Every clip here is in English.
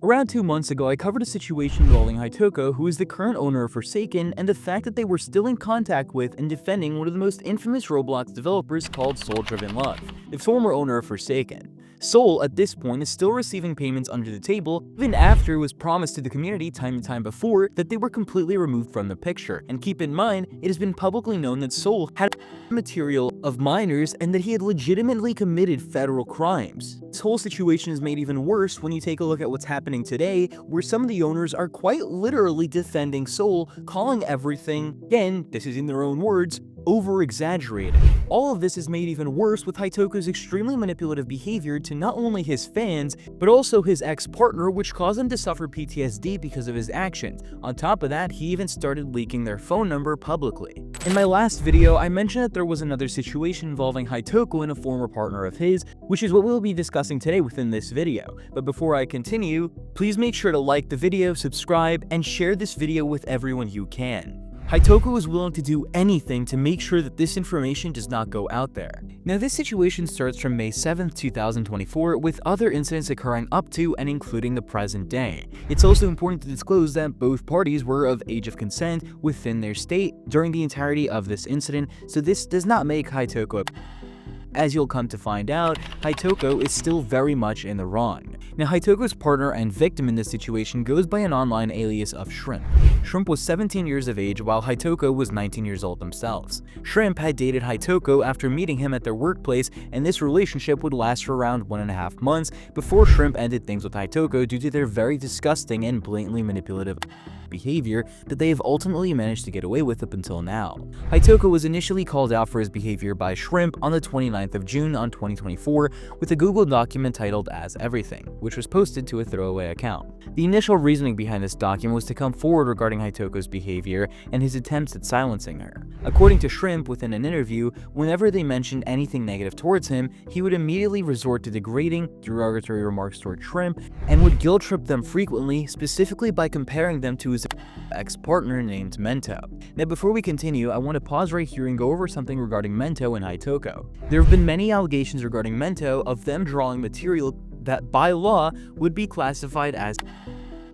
Around 2 months ago, I covered a situation involving Hytoko, who is the current owner of Forsaken, and the fact that they were still in contact with and defending one of the most infamous Roblox developers called SoulDrivenLove, the former owner of Forsaken. Soul, at this point, is still receiving payments under the table, even after it was promised to the community time and time before that they were completely removed from the picture. And keep in mind, it has been publicly known that Soul had material of minors and that he had legitimately committed federal crimes. This whole situation is made even worse when you take a look at what's happening today, where some of the owners are quite literally defending Soul, calling everything, again, this is in their own words, over-exaggerated. All of this is made even worse with Hytoko's extremely manipulative behavior to not only his fans, but also his ex-partner, which caused him to suffer PTSD because of his actions. On top of that, he even started leaking their phone number publicly. In my last video, I mentioned that there was another situation involving Hytoko and a former partner of his, which is what we'll be discussing today within this video. But before I continue, please make sure to like the video, subscribe, and share this video with everyone you can. Hytoko is willing to do anything to make sure that this information does not go out there. Now, this situation starts from May 7th, 2024, with other incidents occurring up to and including the present day. It's also important to disclose that both parties were of age of consent within their state during the entirety of this incident, so this does not make Hytoko. As you'll come to find out, Hytoko is still very much in the wrong. Now, Hytoko's partner and victim in this situation goes by an online alias of Shrimp. Shrimp was 17 years of age while Hytoko was 19 years old themselves. Shrimp had dated Hytoko after meeting him at their workplace, and this relationship would last for around 1.5 months before Shrimp ended things with Hytoko due to their very disgusting and blatantly manipulative behavior that they have ultimately managed to get away with up until now. Hytoko was initially called out for his behavior by Shrimp on the 29th of June on 2024 with a Google document titled As Everything, which was posted to a throwaway account. The initial reasoning behind this document was to come forward regarding Hytoko's behavior and his attempts at silencing her. According to Shrimp, within an interview, whenever they mentioned anything negative towards him, he would immediately resort to degrading, derogatory remarks toward Shrimp, and would guilt trip them frequently, specifically by comparing them to his ex-partner named Mento. Now, before we continue, I want to pause right here and go over something regarding Mento and Hytoko. There have been many allegations regarding Mento of them drawing material that by law would be classified as.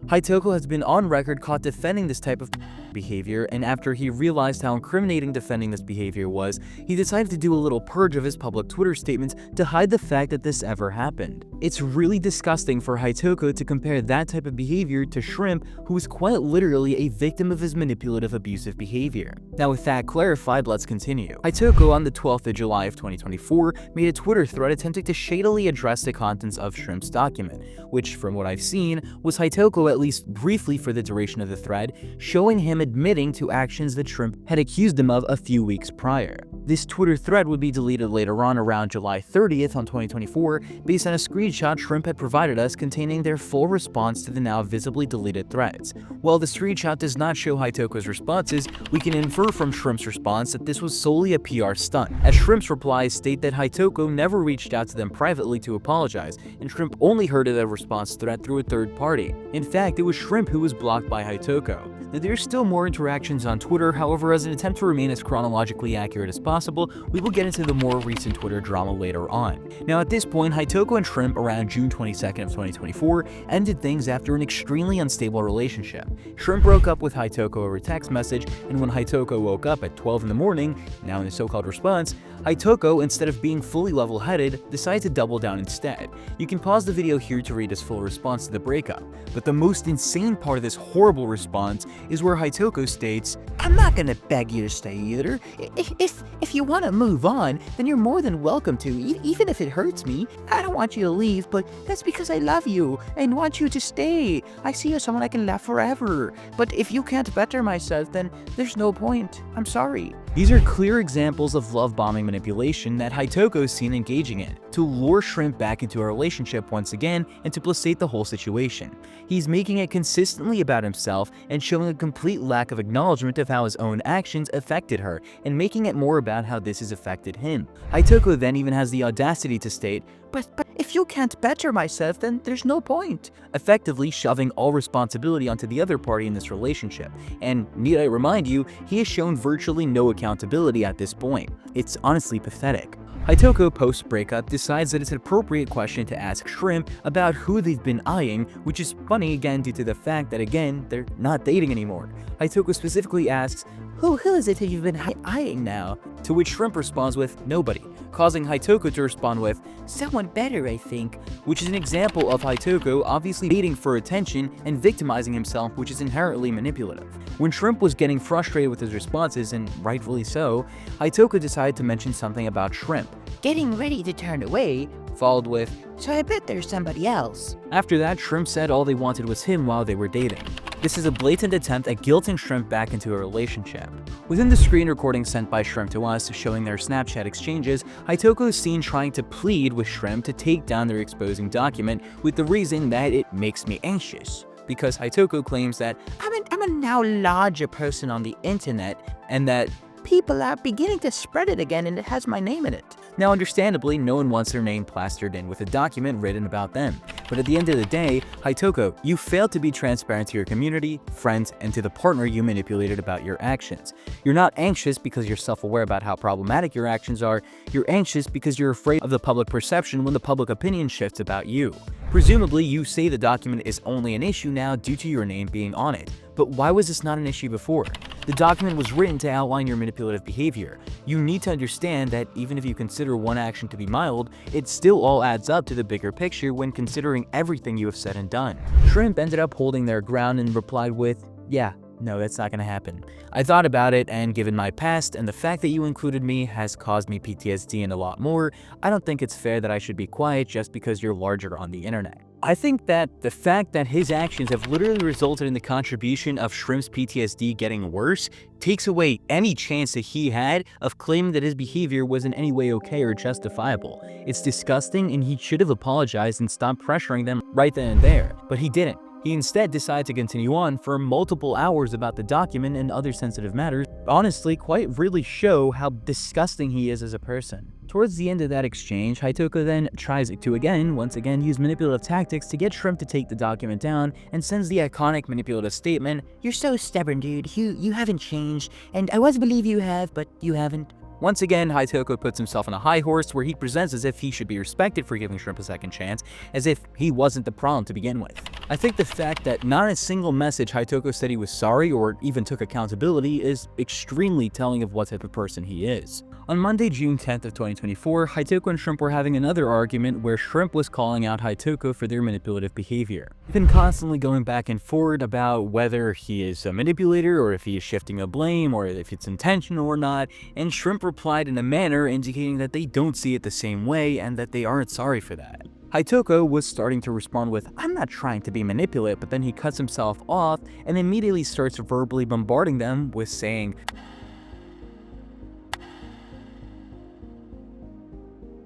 Hytoko has been on record caught defending this type of behavior, and after he realized how incriminating defending this behavior was, he decided to do a little purge of his public Twitter statements to hide the fact that this ever happened. It's really disgusting for Hytoko to compare that type of behavior to Shrimp, who is quite literally a victim of his manipulative, abusive behavior. Now, with that clarified, let's continue. Hytoko, on the 12th of July of 2024, made a Twitter thread attempting to shadily address the contents of Shrimp's document, which, from what I've seen, was Hytoko, at least briefly for the duration of the thread, showing him admitting to actions that Shrimp had accused him of a few weeks prior. This Twitter thread would be deleted later on around July 30th on 2024 based on a screenshot Shrimp had provided us containing their full response to the now visibly deleted threads. While the screenshot does not show Hytoko's responses, we can infer from Shrimp's response that this was solely a PR stunt, as Shrimp's replies state that Hytoko never reached out to them privately to apologize, and Shrimp only heard of the response thread through a third party. In fact, it was Shrimp who was blocked by Hytoko. Now, there's still more interactions on Twitter, however, as an attempt to remain as chronologically accurate as possible, we will get into the more recent Twitter drama later on. Now, at this point, Hytoko and Shrimp around June 22nd of 2024 ended things after an extremely unstable relationship. Shrimp broke up with Hytoko over text message, and when Hytoko woke up at 12 in the morning, now in a so-called response, Hytoko, instead of being fully level-headed, decided to double down instead. You can pause the video here to read his full response to the breakup, but the most insane part of this horrible response is where Hytoko states, "I'm not gonna beg you to stay either. If you want to move on, then you're more than welcome to, even if it hurts me. I don't want you to leave, but that's because I love you and want you to stay. I see you as someone I can love forever. But if you can't better myself, then there's no point. I'm sorry." These are clear examples of love-bombing manipulation that Hytoko is seen engaging in, to lure Shrimp back into a relationship once again and to placate the whole situation. He's making it consistently about himself and showing a complete lack of acknowledgement of how his own actions affected her, and making it more about how this has affected him. Hytoko then even has the audacity to state, But if you can't better myself, then there's no point. effectively shoving all responsibility onto the other party in this relationship. And need I remind you, he has shown virtually no accountability at this point. It's honestly pathetic. Hytoko, post-breakup, decides that it's an appropriate question to ask Shrimp about who they've been eyeing, which is funny again due to the fact that, again, they're not dating anymore. Hytoko specifically asks, Who is it that you've been eyeing now? to which Shrimp responds with nobody, causing Hytoko to respond with, Someone better, I think. which is an example of Hytoko obviously waiting for attention and victimizing himself, which is inherently manipulative. When Shrimp was getting frustrated with his responses, and rightfully so, Hytoko decided to mention something about Shrimp, Getting ready to turn away, followed with, so I bet there's somebody else. after that, Shrimp said all they wanted was him while they were dating. This is a blatant attempt at guilting Shrimp back into a relationship. Within the screen recording sent by Shrimp to us showing their Snapchat exchanges, Hytoko is seen trying to plead with Shrimp to take down their exposing document with the reason that it makes me anxious. Because Hytoko claims that I'm a now larger person on the internet, and that people are beginning to spread it again and it has my name in it. now understandably no one wants their name plastered in with a document written about them. But at the end of the day, Hytoko, you failed to be transparent to your community, friends, and to the partner you manipulated about your actions. You're not anxious because you're self-aware about how problematic your actions are, you're anxious because you're afraid of the public perception when the public opinion shifts about you. Presumably, you say the document is only an issue now due to your name being on it. But why was this not an issue before? The document was written to outline your manipulative behavior. You need to understand that even if you consider one action to be mild, it still all adds up to the bigger picture when considering everything you have said and done. Shrimp ended up holding their ground and replied with, yeah, no, that's not gonna happen. I thought about it, and given my past and the fact that you included me has caused me PTSD and a lot more, I don't think it's fair that I should be quiet just because you're larger on the internet. I think that the fact that his actions have literally resulted in the contribution of Shrimp's PTSD getting worse takes away any chance that he had of claiming that his behavior was in any way okay or justifiable. It's disgusting, and he should have apologized and stopped pressuring them right then and there, but he didn't. He instead decided to continue on for multiple hours about the document and other sensitive matters, honestly quite really show how disgusting he is as a person. Towards the end of that exchange, Hytoko then tries to once again use manipulative tactics to get Shrimp to take the document down and sends the iconic manipulative statement, You're so stubborn, dude. You haven't changed, and I was believe you have, but you haven't. Once again, Hytoko puts himself on a high horse where he presents as if he should be respected for giving Shrimp a second chance, as if he wasn't the problem to begin with. I think the fact that not a single message Hytoko said he was sorry or even took accountability is extremely telling of what type of person he is. On Monday, June 10th of 2024, Hytoko and Shrimp were having another argument where Shrimp was calling out Hytoko for their manipulative behavior. They've been constantly going back and forth about whether he is a manipulator or if he is shifting the blame or if it's intentional or not, and Shrimp replied in a manner indicating that they don't see it the same way and that they aren't sorry for that. Hytoko was starting to respond with, I'm not trying to be manipulative, but then he cuts himself off and immediately starts verbally bombarding them with saying,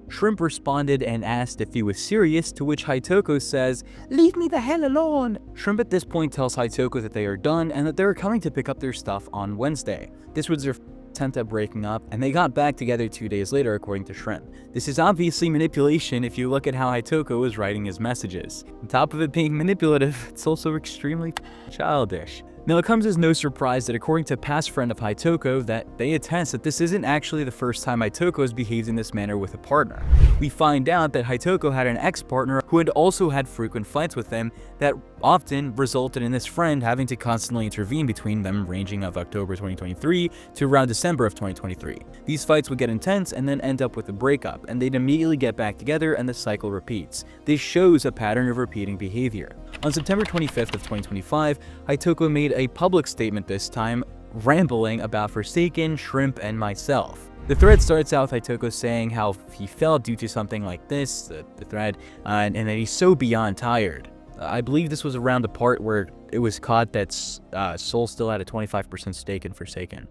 Shrimp responded and asked if he was serious, to which Hytoko says, Leave me the hell alone. Shrimp at this point tells Hytoko that they are done and that they are coming to pick up their stuff on Wednesday. This was their attempt at breaking up, and they got back together 2 days later, according to Shrimp. This is obviously manipulation if you look at how Hytoko was writing his messages. On top of it being manipulative, it's also extremely childish. Now, it comes as no surprise that according to a past friend of Hytoko, that they attest that this isn't actually the first time Hytoko has behaved in this manner with a partner. We find out that Hytoko had an ex-partner who had also had frequent fights with him that often resulted in this friend having to constantly intervene between them, ranging of October 2023 to around December of 2023. These fights would get intense and then end up with a breakup, and they'd immediately get back together and the cycle repeats. This shows a pattern of repeating behavior. On September 25th of 2025, Hytoko made a public statement this time, rambling about Forsaken, Shrimp, and myself. The thread starts out with Hytoko saying how he felt due to something like this, the thread, and that he's so beyond tired. I believe this was around the part where it was caught that Soul still had a 25% stake in Forsaken.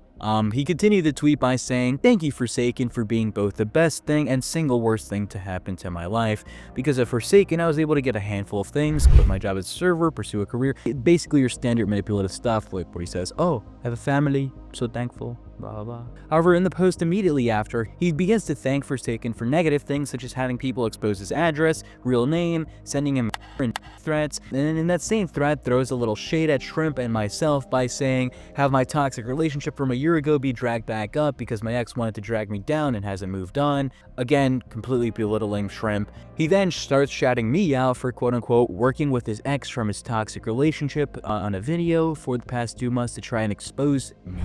He continued the tweet by saying, "Thank you, Forsaken, for being both the best thing and single worst thing to happen to my life. Because of Forsaken, I was able to get a handful of things, quit my job as a server, pursue a career." Basically your standard manipulative stuff, like where he says, "Oh, I have a family, so thankful." blah blah blah. However, in the post immediately after, he begins to thank Forsaken for negative things such as having people expose his address, real name, sending him threats, and in that same thread throws a little shade at Shrimp and myself by saying, have my toxic relationship from a year ago be dragged back up because my ex wanted to drag me down and hasn't moved on. Again, completely belittling Shrimp. He then starts shouting me out for quote-unquote working with his ex from his toxic relationship on a video for the past 2 months to try and expose me.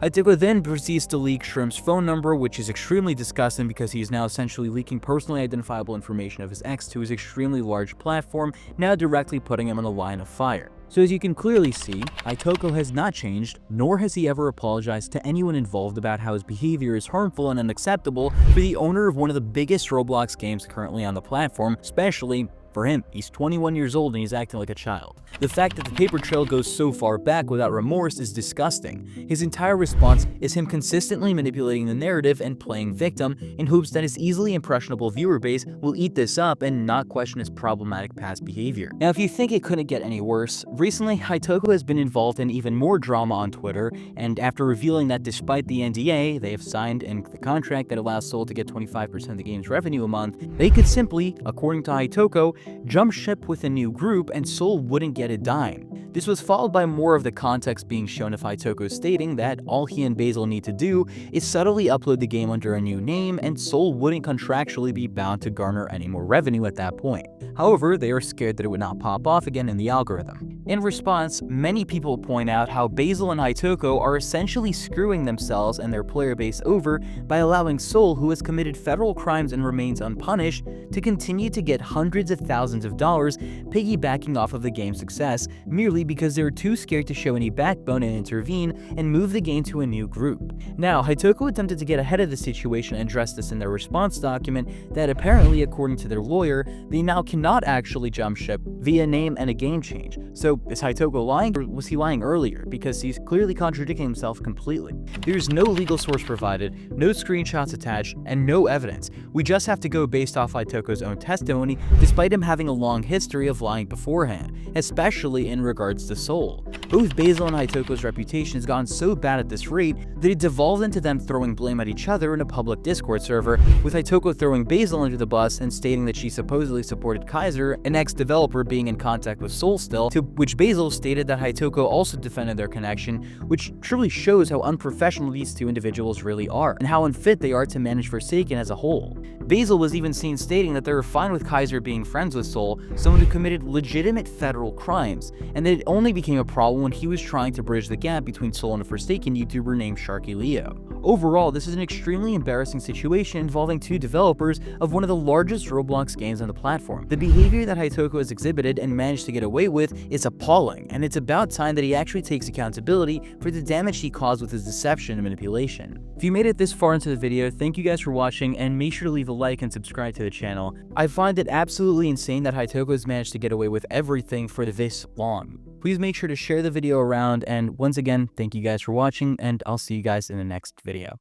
Hytoko then proceeds to leak Shrimp's phone number, which is extremely disgusting because he is now essentially leaking personally identifiable information of his ex to his extremely large platform, now directly putting him on the line of fire. So as you can clearly see, Hytoko has not changed, nor has he ever apologized to anyone involved about how his behavior is harmful and unacceptable for the owner of one of the biggest Roblox games currently on the platform, especially for him. He's 21 years old and he's acting like a child. The fact that the paper trail goes so far back without remorse is disgusting. His entire response is him consistently manipulating the narrative and playing victim in hopes that his easily impressionable viewer base will eat this up and not question his problematic past behavior. Now, if you think it couldn't get any worse, recently Hytoko has been involved in even more drama on Twitter, and after revealing that despite the NDA they have signed and the contract that allows Soul to get 25% of the game's revenue a month, they could simply, according to Hytoko, jump ship with a new group and Soul wouldn't get a dime. This was followed by more of the context being shown of Hytoko stating that all he and Basil need to do is subtly upload the game under a new name and Soul wouldn't contractually be bound to garner any more revenue at that point. However, they are scared that it would not pop off again in the algorithm. In response, many people point out how Basil and Hytoko are essentially screwing themselves and their player base over by allowing Soul, who has committed federal crimes and remains unpunished, to continue to get hundreds of thousands of dollars piggybacking off of the game's success merely because they're too scared to show any backbone and intervene and move the game to a new group. Now, Hytoko attempted to get ahead of the situation and address this in their response document that apparently, according to their lawyer, they now cannot actually jump ship via name and a game change. So is Hytoko lying, or was he lying earlier? Because he's clearly contradicting himself completely. There's no legal source provided, no screenshots attached, and no evidence. We just have to go based off Hytoko's own testimony, despite him having a long history of lying beforehand, especially in regards to Soul. Both Basil and Hytoko's reputation has gotten so bad at this rate that it devolved into them throwing blame at each other in a public Discord server, with Hytoko throwing Basil under the bus and stating that she supposedly supported Kaiser, an ex-developer being in contact with Soul still, to which Basil stated that Hytoko also defended their connection, which truly shows how unprofessional these two individuals really are, and how unfit they are to manage Forsaken as a whole. Basil was even seen stating that they were fine with Kaiser being friends with Soul, someone who committed legitimate federal crimes, and that it only became a problem when he was trying to bridge the gap between Soul and a Forsaken YouTuber named Sharky Leo. Overall, this is an extremely embarrassing situation involving two developers of one of the largest Roblox games on the platform. The behavior that Hytoko has exhibited and managed to get away with is appalling, and it's about time that he actually takes accountability for the damage he caused with his deception and manipulation. If you made it this far into the video, thank you guys for watching, and make sure to leave a like and subscribe to the channel. I find it absolutely insane that Hytoko has managed to get away with everything for this long. Please make sure to share the video around, and once again, thank you guys for watching, and I'll see you guys in the next video.